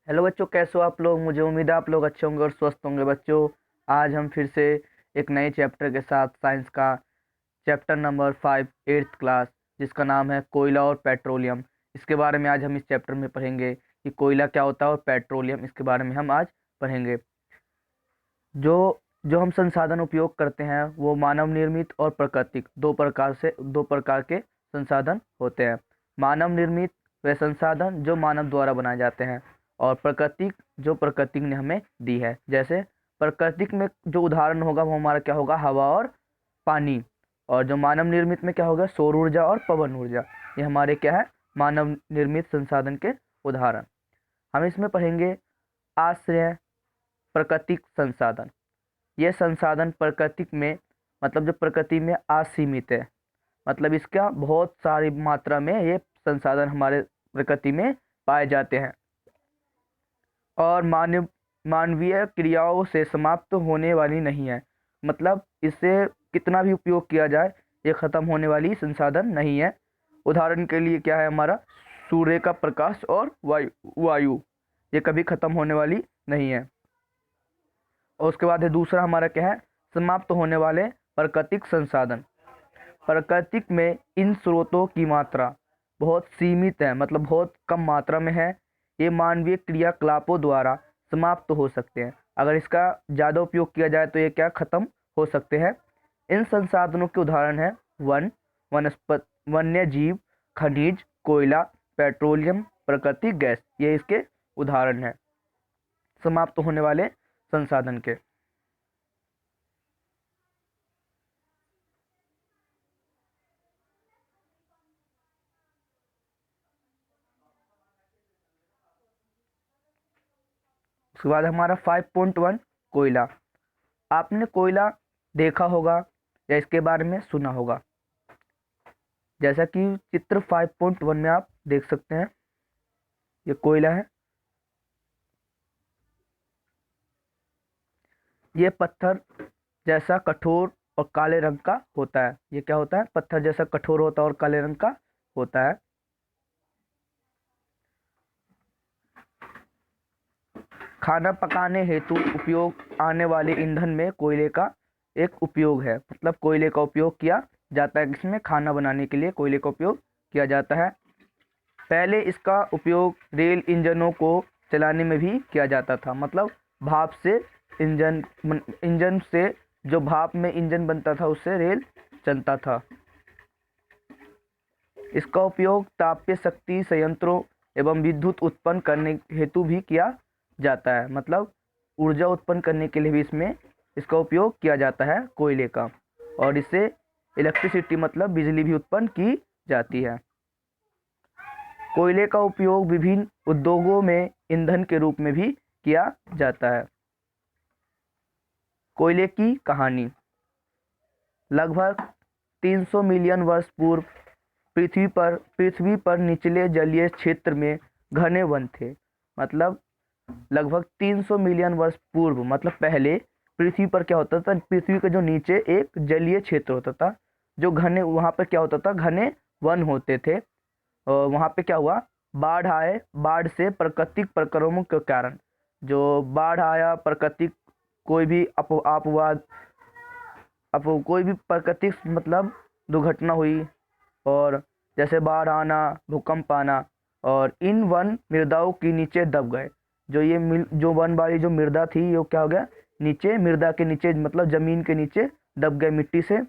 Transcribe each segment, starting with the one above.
Hello बच्चों, कैसे हो आप लोग। मुझे उम्मीद है आप लोग अच्छे होंगे और स्वस्थ होंगे। बच्चों, आज हम फिर से एक नए चैप्टर के साथ साइंस का चैप्टर नंबर 5 8th क्लास, जिसका नाम है कोयला और पेट्रोलियम। इसके बारे में आज हम इस चैप्टर में पढ़ेंगे कि कोयला क्या होता है और पेट्रोलियम, इसके बारे में हम आज पढ़ेंगे। जो जो हम संसाधन उपयोग करते हैं वो मानव निर्मित और प्राकृतिक दो प्रकार के संसाधन होते हैं। मानव निर्मित वे संसाधन जो मानव द्वारा बनाए जाते हैं, और प्राकृतिक जो प्रकृति ने हमें दी है। जैसे प्राकृतिक में जो उदाहरण होगा वो हमारा क्या होगा, हवा और पानी। और जो मानव निर्मित में क्या होगा, सौर ऊर्जा और पवन ऊर्जा। ये हमारे क्या है, मानव निर्मित संसाधन के उदाहरण। हम इसमें पढ़ेंगे आश्रय प्राकृतिक संसाधन। ये संसाधन प्राकृतिक में, मतलब जो प्रकृति में असीमित है, मतलब इसका बहुत सारी मात्रा में ये संसाधन हमारे प्रकृति में पाए जाते हैं और मानवीय क्रियाओं से समाप्त होने वाली नहीं है। मतलब इससे कितना भी उपयोग किया जाए ये खत्म होने वाली संसाधन नहीं है। उदाहरण के लिए क्या है हमारा, सूर्य का प्रकाश और वायु ये कभी खत्म होने वाली नहीं है। और उसके बाद है दूसरा हमारा क्या है, समाप्त होने वाले प्राकृतिक संसाधन। प्राकृतिक में इन स्रोतों की मात्रा बहुत सीमित है, मतलब बहुत कम मात्रा में है। ये मानवीय क्रियाकलापों द्वारा समाप्त हो सकते हैं। अगर इसका ज़्यादा उपयोग किया जाए तो ये क्या खत्म हो सकते हैं। इन संसाधनों के उदाहरण है वन्य जीव, खनिज, कोयला, पेट्रोलियम, प्राकृतिक गैस। ये इसके उदाहरण हैं समाप्त होने वाले संसाधन के। उसके बाद हमारा 5.1 कोयला। आपने कोयला देखा होगा या इसके बारे में सुना होगा। जैसा कि चित्र 5.1 में आप देख सकते हैं, ये कोयला है। ये पत्थर जैसा कठोर और काले रंग का होता है। ये क्या होता है, पत्थर जैसा कठोर होता है और काले रंग का होता है। खाना पकाने हेतु उपयोग आने वाले ईंधन में कोयले का एक उपयोग है। मतलब कोयले का उपयोग किया जाता है, इसमें खाना बनाने के लिए कोयले का उपयोग किया जाता है। पहले इसका उपयोग रेल इंजनों को चलाने में भी किया जाता था। मतलब भाप से इंजन से जो भाप में इंजन बनता था उससे रेल चलता था। इसका उपयोग तापीय शक्ति संयंत्रों एवं विद्युत उत्पन्न करने हेतु भी किया जाता है। मतलब ऊर्जा उत्पन्न करने के लिए भी इसका उपयोग किया जाता है कोयले का, और इससे इलेक्ट्रिसिटी मतलब बिजली भी उत्पन्न की जाती है। कोयले का उपयोग विभिन्न उद्योगों में ईंधन के रूप में भी किया जाता है। कोयले की कहानी। लगभग 300 मिलियन वर्ष पूर्व पृथ्वी पर निचले जलीय क्षेत्र में घने वन थे। मतलब लगभग 300 मिलियन वर्ष पूर्व, मतलब पहले पृथ्वी पर क्या होता था, पृथ्वी के जो नीचे एक जलीय क्षेत्र होता था, जो घने, वहाँ पर क्या होता था, घने वन होते थे। और वहाँ पे क्या हुआ, बाढ़ आए। बाढ़ से प्राकृतिक प्रक्रमों के कारण जो बाढ़ आया, प्राकृतिक कोई भी अपवाद कोई भी प्राकृतिक मतलब दुर्घटना हुई, और जैसे बाढ़ आना, भूकंप आना, और इन वन मृदाओं के नीचे दब गए। जो वन वाली जो मृदा थी, ये क्या हो गया, नीचे मृदा के नीचे, मतलब जमीन के नीचे दब गए मिट्टी से।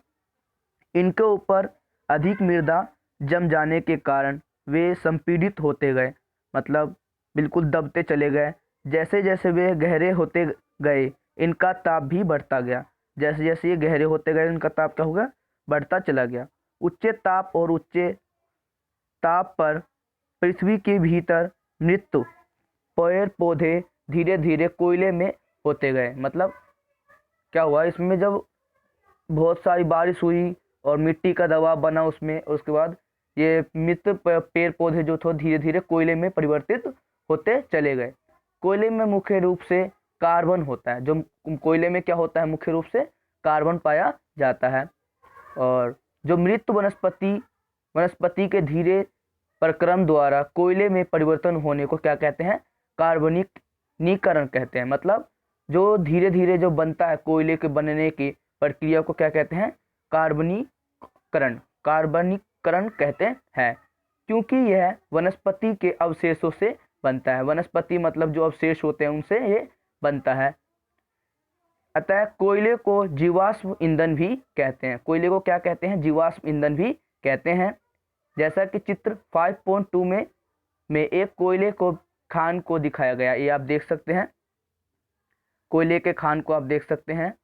इनके ऊपर अधिक मृदा जम जाने के कारण वे संपीड़ित होते गए, मतलब बिल्कुल दबते चले गए। जैसे जैसे वे गहरे होते गए इनका ताप भी बढ़ता गया। जैसे जैसे ये गहरे होते गए इनका ताप क्या हो गया, बढ़ता चला गया। उच्च ताप और उच्च ताप पर पृथ्वी के भीतर मृत पेड़ पौधे धीरे धीरे कोयले में होते गए। मतलब क्या हुआ, इसमें जब बहुत सारी बारिश हुई और मिट्टी का दबाव बना उसमें, उसके बाद ये मृत पेड़ पौधे जो थे धीरे धीरे कोयले में परिवर्तित होते चले गए। कोयले में मुख्य रूप से कार्बन होता है। जो कोयले में क्या होता है, मुख्य रूप से कार्बन पाया जाता है। और जो मृत वनस्पति के धीरे प्रक्रम द्वारा कोयले में परिवर्तन होने को क्या कहते हैं, कार्बनिकरण कहते हैं। मतलब जो धीरे धीरे जो बनता है कोयले के बनने की प्रक्रिया को क्या कहते हैं? कार्बनिकरण कहते हैं, क्योंकि यह वनस्पति के अवशेषों से बनता है। वनस्पति मतलब जो अवशेष होते हैं उनसे ये बनता है। अतः कोयले को जीवाश्म ईंधन भी कहते हैं। कोयले को क्या कहते हैं? जीवाश्म ईंधन भी कहते हैं। जैसा कि चित्र 5.2 में एक कोयले को खान को दिखाया गया, ये आप देख सकते हैं। कोयले के खान को आप देख सकते हैं।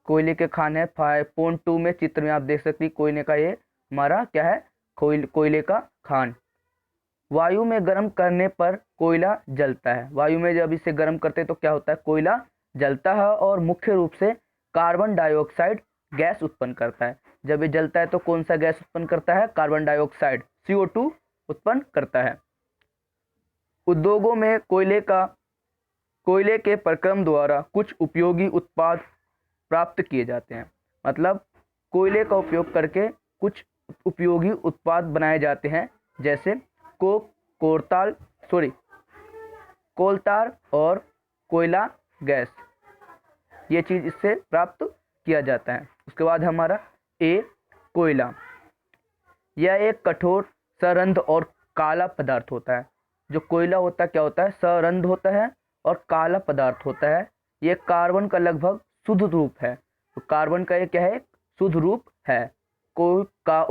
कोयले के खान है 5.2 में, चित्र में आप देख सकते हैं कोयले का, ये हमारा क्या है? कोयले का खान। वायु में गर्म करने पर कोयला जलता है। वायु में जब इसे गर्म करते हैं तो क्या होता है? कोयला जलता है और मुख्य रूप से कार्बन डाइऑक्साइड गैस उत्पन्न करता है। जब ये जलता है तो कौन सा गैस उत्पन्न करता है? कार्बन डाइऑक्साइड, CO2 उत्पन्न करता है। उद्योगों में कोयले के प्रक्रम द्वारा कुछ उपयोगी उत्पाद प्राप्त किए जाते हैं। मतलब कोयले का उपयोग करके कुछ उपयोगी उत्पाद बनाए जाते हैं, जैसे कोलतार और कोयला गैस, ये चीज़ इससे प्राप्त किया जाता है। उसके बाद हमारा कोयला। यह एक कठोर सरंध्र और काला पदार्थ होता है। जो कोयला होता है क्या होता है? सरंध्र होता है और काला पदार्थ होता है। ये कार्बन का लगभग शुद्ध रूप है। तो कार्बन का ये क्या है? शुद्ध रूप है। कोक का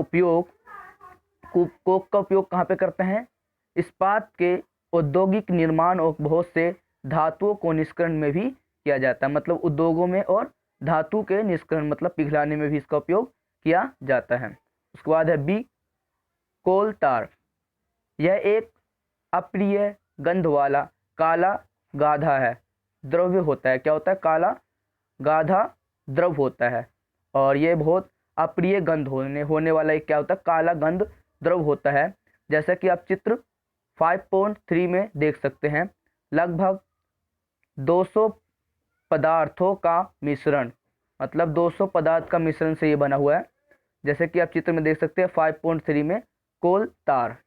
उपयोग कहाँ पे करते हैं? इस्पात के औद्योगिक निर्माण और बहुत से धातुओं को निष्करण में भी किया जाता है। मतलब उद्योगों में और धातु के निष्करण मतलब पिघलाने में भी इसका उपयोग किया जाता है। उसके बाद है बी, कोलतार। यह एक अप्रिय गंध वाला काला गाधा है, द्रव्य होता है। क्या होता है? काला गाधा द्रव होता है और ये बहुत अप्रिय गंध होने वाला एक क्या होता है? काला गंध द्रव होता है। जैसा कि आप चित्र 5.3 में देख सकते हैं। लगभग 200 पदार्थों का मिश्रण, मतलब 200 पदार्थ का मिश्रण से ये बना हुआ है। जैसे कि आप चित्र में देख सकते हैं 5.3 में कोलतार।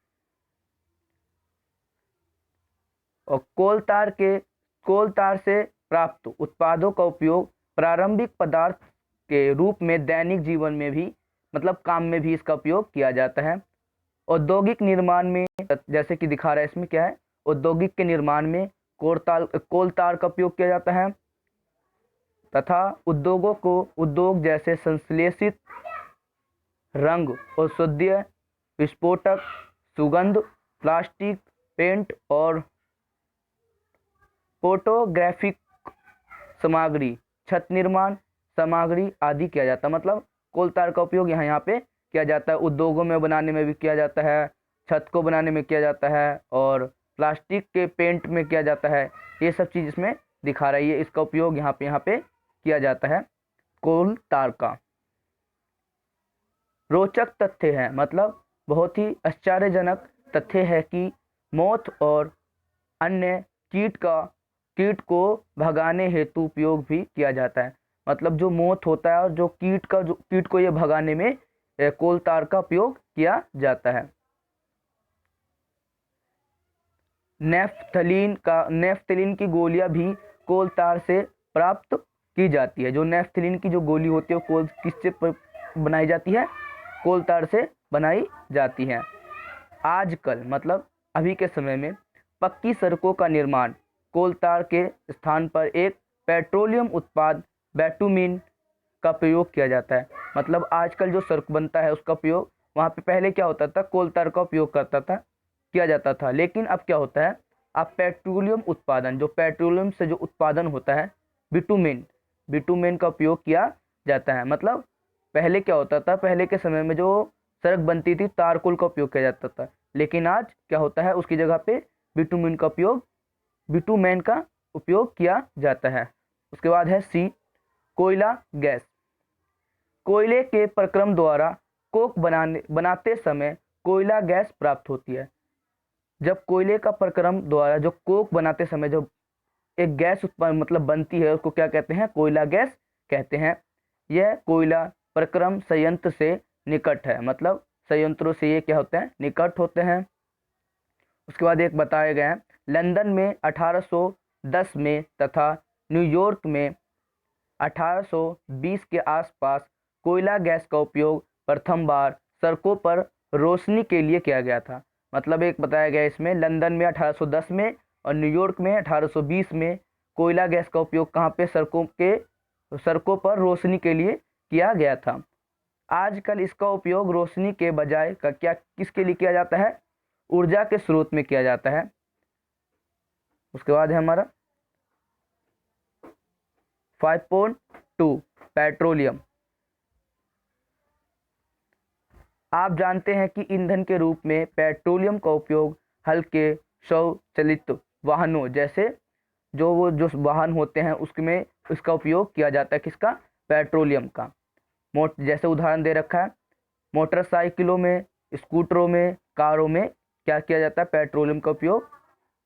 और कोलतार से प्राप्त उत्पादों का उपयोग प्रारंभिक पदार्थ के रूप में दैनिक जीवन में भी मतलब काम में भी इसका उपयोग किया जाता है। औद्योगिक निर्माण में, जैसे कि दिखा रहा है इसमें क्या है, औद्योगिक के निर्माण में कोलतार का उपयोग किया जाता है तथा उद्योग जैसे संश्लेषित रंग, औषधीय, विस्फोटक, सुगंध, प्लास्टिक, पेंट और फोटोग्राफिक सामग्री, छत निर्माण सामग्री आदि किया जाता है। मतलब कोलतार का उपयोग यहाँ पे किया जाता है। उद्योगों में बनाने में भी किया जाता है, छत को बनाने में किया जाता है और प्लास्टिक के पेंट में किया जाता है। ये सब चीज़ इसमें दिखा रही है, इसका उपयोग यहाँ पे किया जाता है कोलतार का। रोचक तथ्य है, मतलब बहुत ही आश्चर्यजनक तथ्य है कि मोथ और अन्य कीट को भगाने हेतु उपयोग भी किया जाता है। मतलब जो मोथ होता है और जो कीट को ये भगाने में कोलतार का उपयोग किया जाता है। नेफ्थलीन की गोलियां भी कोलतार से प्राप्त की जाती है। जो नेफ्थलीन की जो गोली होती है वो किससे बनाई जाती है? कोलतार से बनाई जाती है। आजकल मतलब अभी के समय में पक्की सड़कों का निर्माण कोलतार के स्थान पर एक पेट्रोलियम उत्पाद बिटुमेन का प्रयोग किया जाता है। मतलब आजकल जो सड़क बनता है उसका उपयोग वहाँ पे पहले क्या होता था? कोलतार का उपयोग किया जाता था। लेकिन अब क्या होता है? अब पेट्रोलियम उत्पादन, जो पेट्रोलियम से जो उत्पादन होता है बिटुमेन का उपयोग किया जाता है। मतलब पहले क्या होता था? पहले के समय में जो सड़क बनती थी तारकोल का उपयोग किया जाता था, लेकिन आज क्या होता है? उसकी जगह पे बिटुमेन का उपयोग किया जाता है। उसके बाद है सी, कोयला गैस। कोयले के प्रक्रम द्वारा कोक बनाते समय कोयला गैस प्राप्त होती है। जब कोयले का प्रक्रम द्वारा जो कोक बनाते समय जो एक गैस उत्पन्न मतलब बनती है उसको क्या कहते हैं? कोयला गैस कहते हैं। यह कोयला प्रक्रम संयंत्र से निकट है, मतलब संयंत्रों से ये क्या होते हैं? निकट होते हैं। उसके बाद एक बताया गया है, लंदन में 1810 में तथा न्यूयॉर्क में 1820 के आसपास कोयला गैस का उपयोग प्रथम बार सड़कों पर रोशनी के लिए किया गया था। मतलब एक बताया गया इसमें, लंदन में 1810 में और न्यूयॉर्क में 1820 में कोयला गैस का उपयोग कहाँ पे, सड़कों पर रोशनी के लिए किया गया था। आजकल इसका उपयोग रोशनी के बजाय किसके लिए किया जाता है, ऊर्जा के स्रोत में किया जाता है। उसके बाद है हमारा 5.2 पेट्रोलियम। आप जानते हैं कि ईंधन के रूप में पेट्रोलियम का उपयोग हल्के स्वचालित वाहनों जैसे जो वाहन होते हैं उसमें इसका उपयोग किया जाता है, किसका, पेट्रोलियम का। जैसे उदाहरण दे रखा है, मोटरसाइकिलों में, स्कूटरों में, कारों में क्या किया जाता है, पेट्रोलियम का उपयोग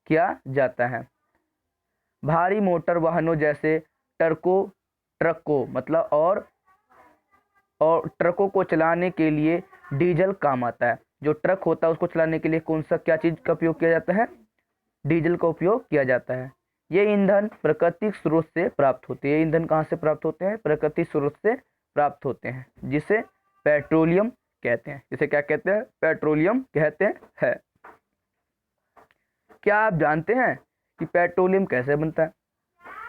किया जाता है। भारी मोटर वाहनों जैसे ट्रकों मतलब और ट्रकों को चलाने के लिए डीजल काम आता है। जो ट्रक होता है उसको चलाने के लिए क्या चीज़ का उपयोग किया जाता है, डीजल का उपयोग किया जाता है। ये ईंधन प्राकृतिक स्रोत से प्राप्त होते हैं। ईंधन कहाँ से प्राप्त होते हैं, प्राकृतिक स्रोत से प्राप्त होते हैं, जिसे पेट्रोलियम कहते हैं। जिसे क्या कहते हैं, पेट्रोलियम कहते हैं। क्या आप जानते हैं कि पेट्रोलियम कैसे बनता है?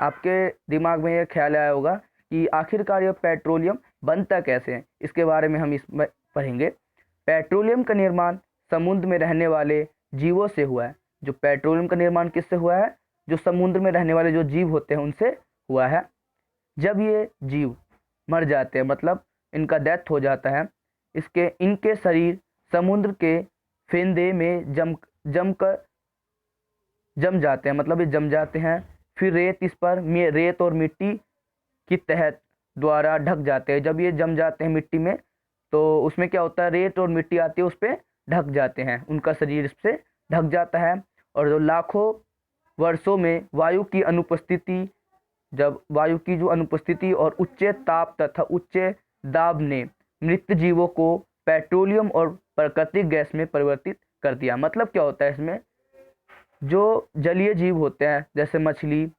आपके दिमाग में यह ख्याल आया होगा कि आखिरकार यह पेट्रोलियम बनता कैसे है। इसके बारे में हम इसमें पढ़ेंगे। पेट्रोलियम का निर्माण समुद्र में रहने वाले जीवों से हुआ है। जो पेट्रोलियम का निर्माण किससे हुआ है, जो समुद्र में रहने वाले जो जीव होते हैं उनसे हुआ है। जब ये जीव मर जाते हैं, मतलब इनका डेथ हो जाता है, इनके शरीर समुद्र के फेंदे में जम जाते हैं, मतलब ये जम जाते हैं। फिर रेत और मिट्टी की तहत द्वारा ढक जाते हैं। जब ये जम जाते हैं मिट्टी में तो उसमें क्या होता है, रेत और मिट्टी आती है, उस पर ढक जाते हैं, उनका शरीर इससे ढक जाता है। और जो लाखों वर्षों में जब वायु की जो अनुपस्थिति और उच्च ताप तथा उच्च दाब ने मृत जीवों को पेट्रोलियम और प्राकृतिक गैस में परिवर्तित कर दिया। मतलब क्या होता है इसमें, जो जलीय जीव होते हैं जैसे मछली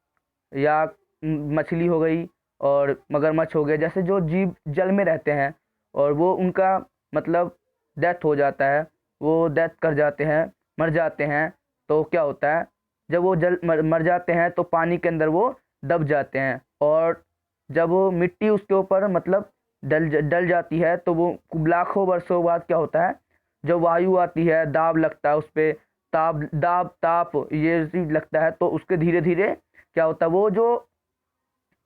हो गई और मगरमच्छ हो गए, जैसे जो जीव जल में रहते हैं और वो उनका मतलब डेथ हो जाता है, वो डेथ कर जाते हैं, मर जाते हैं, तो क्या होता है, जब वो मर जाते हैं तो पानी के अंदर वो दब जाते हैं। और जब वो मिट्टी उसके ऊपर मतलब डल जाती है तो वो लाखों वर्षों बाद क्या होता है, जब वायु आती है, दाब लगता है उस पर, ताप ये चीज लगता है, तो उसके धीरे धीरे क्या होता है, वो जो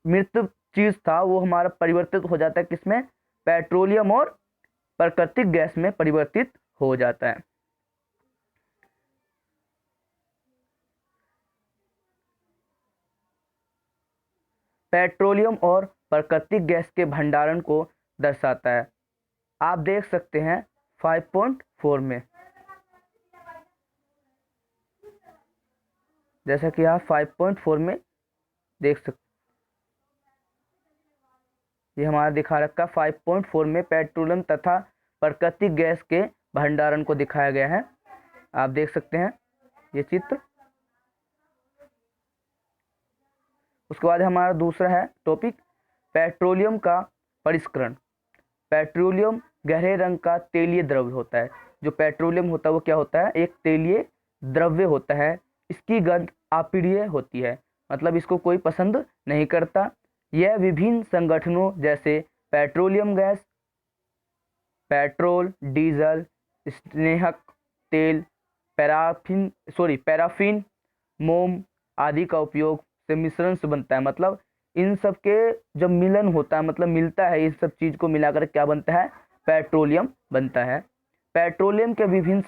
मृत चीज था वो हमारा परिवर्तित हो जाता है किसमें, पेट्रोलियम और प्राकृतिक गैस में परिवर्तित हो जाता है। पेट्रोलियम और प्राकृतिक गैस के भंडारण को दर्शाता है। आप देख सकते हैं 5.4 में, जैसा कि आप 5.4 में देख सकते, ये हमारा दिखा रखा 5.4 में पेट्रोलियम तथा प्राकृतिक गैस के भंडारण को दिखाया गया है। आप देख सकते हैं ये चित्र। उसके बाद हमारा दूसरा है टॉपिक, पेट्रोलियम का परिष्करण। पेट्रोलियम गहरे रंग का तेलीय द्रव्य होता है। जो पेट्रोलियम होता है वो क्या होता है, एक तेलीय द्रव्य होता है। इसकी गंध अप्रिय होती है, मतलब इसको कोई पसंद नहीं करता। यह विभिन्न संगठनों जैसे पेट्रोलियम गैस, पेट्रोल, डीजल, स्नेहक तेल, पैराफिन, मोम आदि का उपयोग से मिश्रण से बनता है। मतलब इन सब के जब मिलन होता है, मतलब मिलता है, इस सब चीज को मिलाकर क्या बनता है, पेट्रोलियम बनता है। पेट्रोलियम के विभिन्न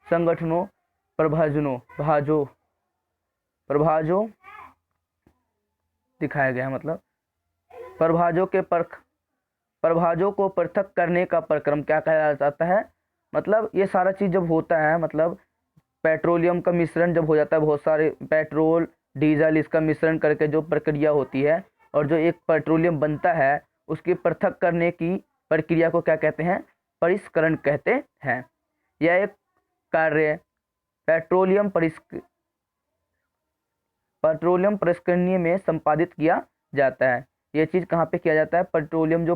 संगठनों प्रभाजों दिखाया गया है। मतलब प्रभाजों को पृथक करने का प्रक्रम क्या कहा जाता है। मतलब ये सारा चीज जब होता है, मतलब पेट्रोलियम का मिश्रण जब हो जाता है, बहुत सारे पेट्रोल, डीजल, इसका मिश्रण करके जो प्रक्रिया होती है और जो एक पेट्रोलियम बनता है, उसकी पृथक करने की प्रक्रिया को क्या कहते हैं, परिष्करण कहते हैं। यह एक कार्य पेट्रोलियम परिष्करणीय में संपादित किया जाता है। ये चीज़ कहाँ पे किया जाता है? पेट्रोलियम जो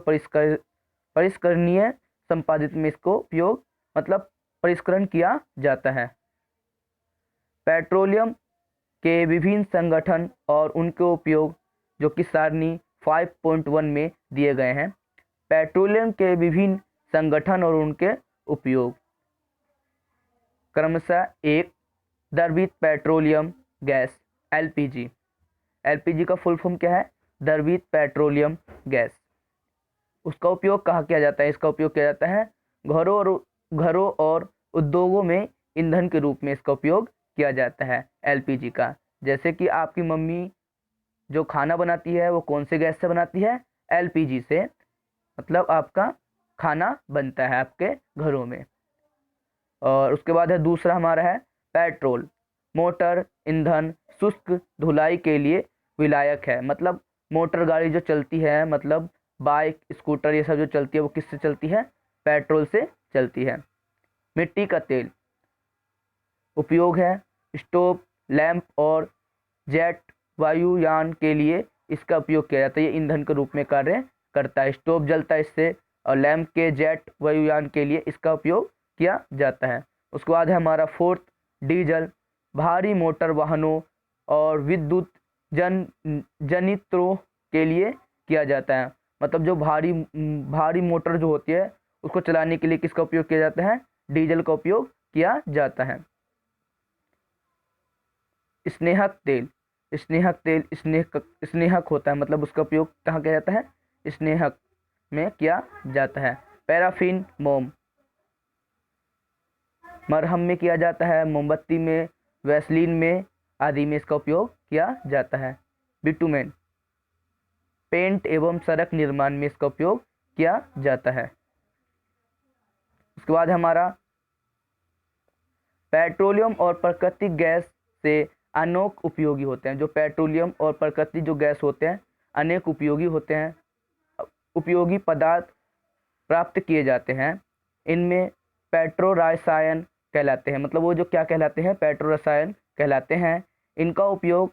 परिष्करणीय संपादित में इसको उपयोग मतलब परिष्करण किया जाता है। पेट्रोलियम के विभिन्न संगठन और उनके उपयोग जो कि सारणी 5.1 में दिए गए हैं। पेट्रोलियम के विभिन्न संगठन और उनके उपयोग क्रमशः 1 द्रवित पेट्रोलियम गैस LPG। LPG का फुल फॉर्म क्या है? द्रवित पेट्रोलियम गैस। उसका उपयोग कहाँ किया जाता है? इसका उपयोग किया जाता है घरों और उद्योगों में ईंधन के रूप में इसका उपयोग किया जाता है LPG का। जैसे कि आपकी मम्मी जो खाना बनाती है वो कौन से गैस से बनाती है? LPG से, मतलब आपका खाना बनता है आपके घरों में। और उसके बाद है दूसरा हमारा है पेट्रोल। मोटर ईंधन शुष्क धुलाई के लिए विलायक है। मतलब मोटर गाड़ी जो चलती है, मतलब बाइक स्कूटर ये सब जो चलती है वो किससे चलती है? पेट्रोल से चलती है। मिट्टी का तेल उपयोग है स्टोव, लैंप और जेट वायुयान के लिए इसका उपयोग किया जाता है। ये ईंधन के रूप में कार्य करता है। स्टोव जलता है इससे, और लैंप के जेट वायुयान के लिए इसका उपयोग किया जाता है। उसके बाद है हमारा फोर्थ डीजल। भारी मोटर वाहनों और विद्युत जनित्रों के लिए किया जाता है। मतलब जो भारी मोटर जो होती है उसको चलाने के लिए किसका उपयोग किया जाता है? डीजल का उपयोग किया जाता है। स्नेहक तेल स्नेहक होता है, मतलब उसका उपयोग कहाँ किया जाता है? स्नेहक में किया जाता है। पैराफिन मोम मरहम में किया जाता है, मोमबत्ती में, वैसलीन में आदि में इसका उपयोग किया जाता है। बिटुमेन पेंट एवं सड़क निर्माण में इसका उपयोग किया जाता है। उसके बाद हमारा पेट्रोलियम और प्राकृतिक गैस से अनेक उपयोगी होते हैं। जो पेट्रोलियम और प्राकृतिक जो गैस होते हैं अनेक उपयोगी होते हैं। उपयोगी पदार्थ प्राप्त किए जाते हैं। इनमें पेट्रो रसायन कहलाते हैं। मतलब वो जो क्या कहलाते हैं? पेट्रो रसायन कहलाते हैं। इनका उपयोग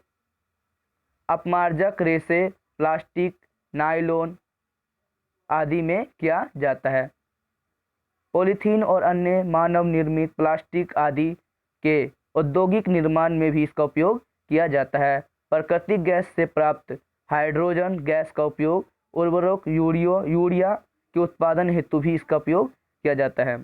अपमार्जक रेसे, प्लास्टिक, नायलॉन आदि में किया जाता है। पॉलीथीन और अन्य मानव निर्मित प्लास्टिक आदि के औद्योगिक निर्माण में भी इसका उपयोग किया जाता है। प्राकृतिक गैस से प्राप्त हाइड्रोजन गैस का उपयोग उर्वरक यूरिया के उत्पादन हेतु भी इसका उपयोग किया जाता है।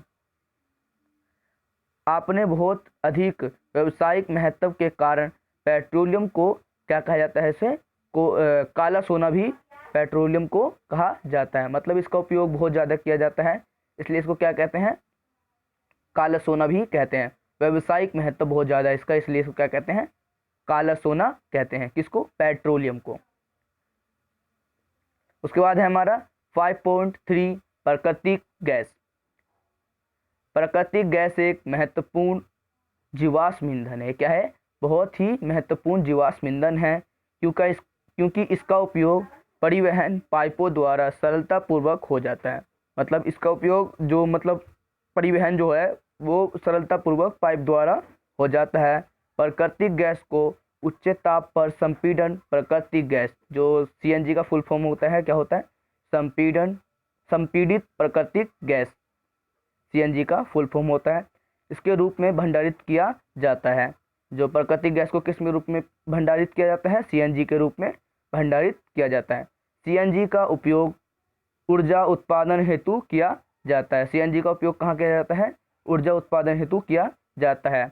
आपने बहुत अधिक व्यावसायिक महत्व के कारण पेट्रोलियम को क्या कहा जाता है? इसे काला सोना भी पेट्रोलियम को कहा जाता है। मतलब इसका उपयोग बहुत ज़्यादा किया जाता है, इसलिए इसको क्या कहते हैं? काला सोना भी कहते हैं। व्यावसायिक महत्व बहुत ज़्यादा है इसका, इसलिए इसको क्या कहते हैं? काला सोना कहते हैं। किसको? पेट्रोलियम को। उसके बाद है हमारा 5.3 प्राकृतिक गैस। प्राकृतिक गैस एक महत्वपूर्ण जीवाश्म ईंधन है। क्या है? बहुत ही महत्वपूर्ण जीवाश्म ईंधन है, क्योंकि इसका उपयोग परिवहन पाइपों द्वारा सरलतापूर्वक हो जाता है। मतलब इसका उपयोग जो परिवहन जो है वो सरलतापूर्वक पाइप द्वारा हो जाता है। प्राकृतिक गैस को उच्च ताप पर संपीड़न प्राकृतिक गैस, जो CNG का फुल फॉर्म होता है, क्या होता है? संपीड़ित प्राकृतिक गैस CNG का फुल फॉर्म होता है। इसके रूप में भंडारित किया जाता है। जो प्राकृतिक गैस को किस में रूप में भंडारित किया जाता है? CNG के रूप में भंडारित किया जाता है। CNG का उपयोग ऊर्जा उत्पादन हेतु किया जाता है। CNG का उपयोग कहाँ किया जाता है? ऊर्जा उत्पादन हेतु किया जाता है।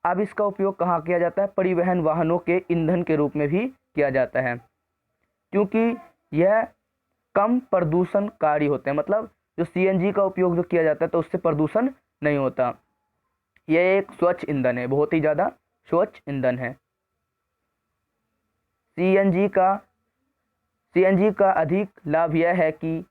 अब इसका उपयोग कहाँ किया जाता है? परिवहन वाहनों के ईंधन के रूप में भी किया जाता है, क्योंकि यह कम प्रदूषणकारी होते हैं। मतलब जो CNG का उपयोग जो किया जाता है तो उससे प्रदूषण नहीं होता। यह एक स्वच्छ ईंधन है, बहुत ही ज़्यादा स्वच्छ ईंधन है। CNG का अधिक लाभ यह है कि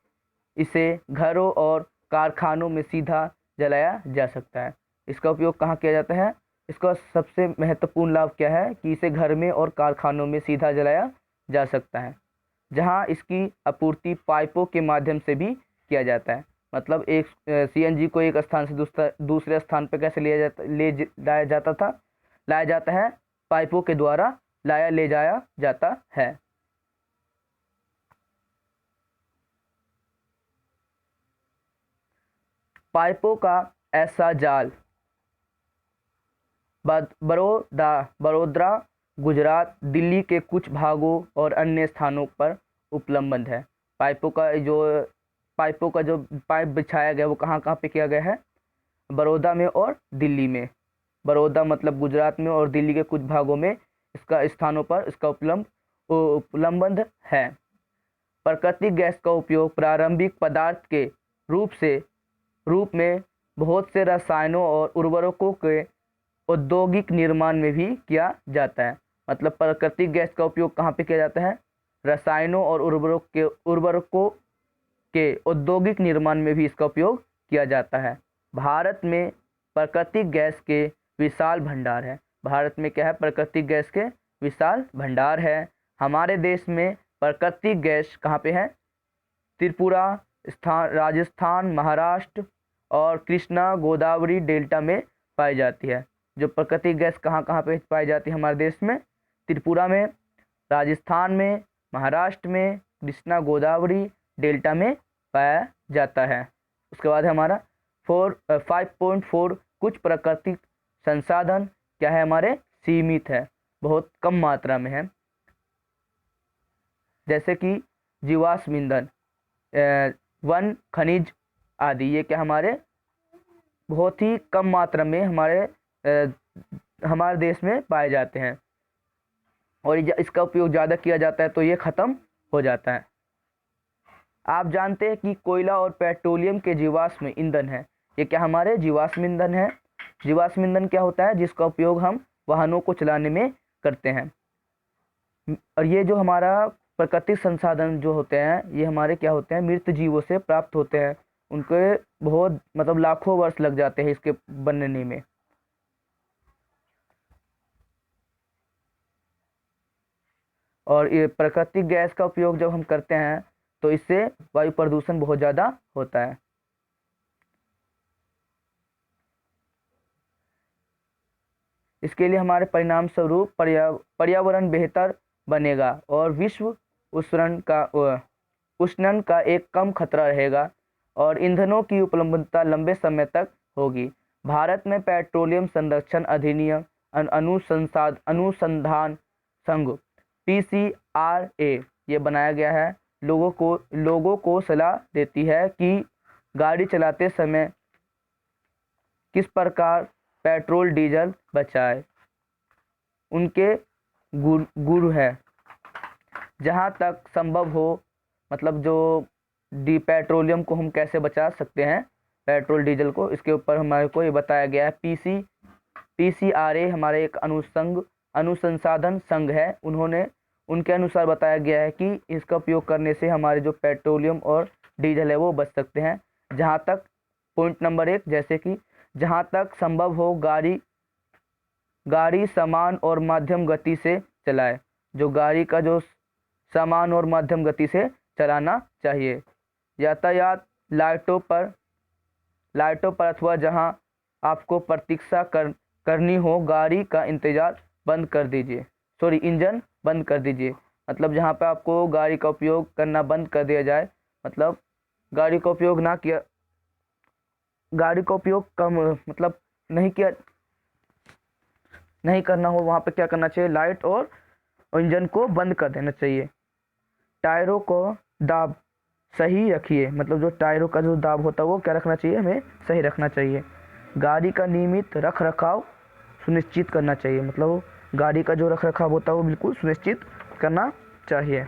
इसे घरों और कारखानों में सीधा जलाया जा सकता है। इसका उपयोग कहाँ किया जाता है? इसका सबसे महत्वपूर्ण लाभ क्या है कि इसे घर में और कारखानों में सीधा जलाया जा सकता है, जहाँ इसकी आपूर्ति पाइपों के माध्यम से भी किया जाता है। मतलब एक CNG को एक स्थान से दूसरे स्थान पे कैसे लाया जाता है, पाइपों के द्वारा ले जाया जाता है। पाइपों का ऐसा जाल बड़ौदा, गुजरात, दिल्ली के कुछ भागों और अन्य स्थानों पर उपलब्ध है। पाइपों का जो पाइप बिछाया गया वो कहाँ कहाँ पे किया गया है? बड़ौदा में और दिल्ली में। बड़ौदा मतलब गुजरात में और दिल्ली के कुछ भागों में इसका स्थानों पर इसका उपलब्ध है। प्राकृतिक गैस का उपयोग प्रारंभिक पदार्थ के रूप में बहुत से रसायनों और उर्वरकों के औद्योगिक निर्माण में भी किया जाता है। मतलब प्राकृतिक गैस का उपयोग कहाँ पे किया जाता है? रसायनों और उर्वरकों के औद्योगिक निर्माण में भी इसका उपयोग किया जाता है। भारत में प्राकृतिक गैस के विशाल भंडार है। भारत में क्या है? प्राकृतिक गैस के विशाल भंडार है। हमारे देश में प्राकृतिक गैस कहाँ पे है? त्रिपुरा, राजस्थान, महाराष्ट्र और कृष्णा गोदावरी डेल्टा में पाई जाती है। जो प्राकृतिक गैस कहाँ कहाँ पे पाई जाती है हमारे देश में? त्रिपुरा में, राजस्थान में, महाराष्ट्र में, कृष्णा गोदावरी डेल्टा में पाया जाता है। उसके बाद हमारा 5.4 कुछ प्राकृतिक संसाधन क्या है? हमारे सीमित है, बहुत कम मात्रा में है। जैसे कि जीवाश्म ईंधन, वन, खनिज आदि, ये क्या हमारे बहुत ही कम मात्रा में हमारे देश में पाए जाते हैं और इसका उपयोग ज़्यादा किया जाता है तो ये ख़त्म हो जाता है। आप जानते हैं कि कोयला और पेट्रोलियम के जीवाश्म ईंधन है। ये क्या हमारे जीवाश्म ईंधन है? जीवाश्म ईंधन क्या होता है? जिसका उपयोग हम वाहनों को चलाने में करते हैं। और ये जो हमारा प्राकृतिक संसाधन जो होते हैं ये हमारे क्या होते हैं? मृत जीवों से प्राप्त होते हैं। उनके बहुत मतलब लाखों वर्ष लग जाते हैं इसके बनने में। और ये प्राकृतिक गैस का उपयोग जब हम करते हैं तो इससे वायु प्रदूषण बहुत ज़्यादा होता है। इसके लिए हमारे परिणाम स्वरूप पर्यावरण बेहतर बनेगा और विश्व उष्णन का एक कम खतरा रहेगा और ईंधनों की उपलब्धता लंबे समय तक होगी। भारत में पेट्रोलियम संरक्षण अधिनियम अनुसंधान संघ PCRA ये बनाया गया है। लोगों को सलाह देती है कि गाड़ी चलाते समय किस प्रकार पेट्रोल डीजल बचाए। उनके गुरु है जहाँ तक संभव हो, मतलब जो पेट्रोलियम को हम कैसे बचा सकते हैं, पेट्रोल डीजल को, इसके ऊपर हमारे को ये बताया गया है। PCRA हमारे एक अनुसंधान संघ है। उनके अनुसार बताया गया है कि इसका उपयोग करने से हमारे जो पेट्रोलियम और डीजल है वो बच सकते हैं। जहाँ तक पॉइंट नंबर 1, जैसे कि जहाँ तक संभव हो गाड़ी समान और मध्यम गति से चलाए। जो गाड़ी का जो समान और मध्यम गति से चलाना चाहिए। यातायात लाइटों पर अथवा जहां आपको प्रतीक्षा करनी हो गाड़ी का इंजन बंद कर दीजिए। मतलब जहां पे आपको गाड़ी का उपयोग करना बंद कर दिया जाए, मतलब गाड़ी का उपयोग नहीं करना हो, वहां पे क्या करना चाहिए? लाइट और इंजन को बंद कर देना चाहिए। टायरों को दाब सही रखिए। मतलब जो टायरों का जो दाब होता है वो क्या रखना चाहिए? हमें सही रखना चाहिए। गाड़ी का नियमित रख रखाव सुनिश्चित करना चाहिए। मतलब गाड़ी का जो रख रखाव होता है वो बिल्कुल सुनिश्चित करना चाहिए।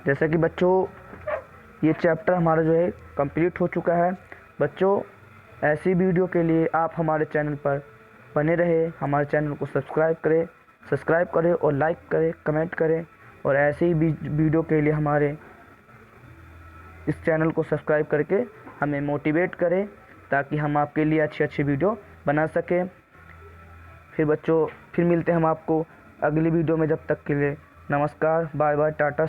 जैसे कि बच्चों ये चैप्टर हमारा जो है कंप्लीट हो चुका है। बच्चों ऐसी वीडियो के लिए आप हमारे चैनल पर बने रहे। हमारे चैनल को सब्सक्राइब करें और लाइक करें, कमेंट करें। और ऐसे ही वीडियो के लिए हमारे इस चैनल को सब्सक्राइब करके हमें मोटिवेट करें ताकि हम आपके लिए अच्छी वीडियो बना सकें। फिर बच्चों फिर मिलते हैं हम आपको अगली वीडियो में। जब तक के लिए नमस्कार, बाय बाय, टाटा।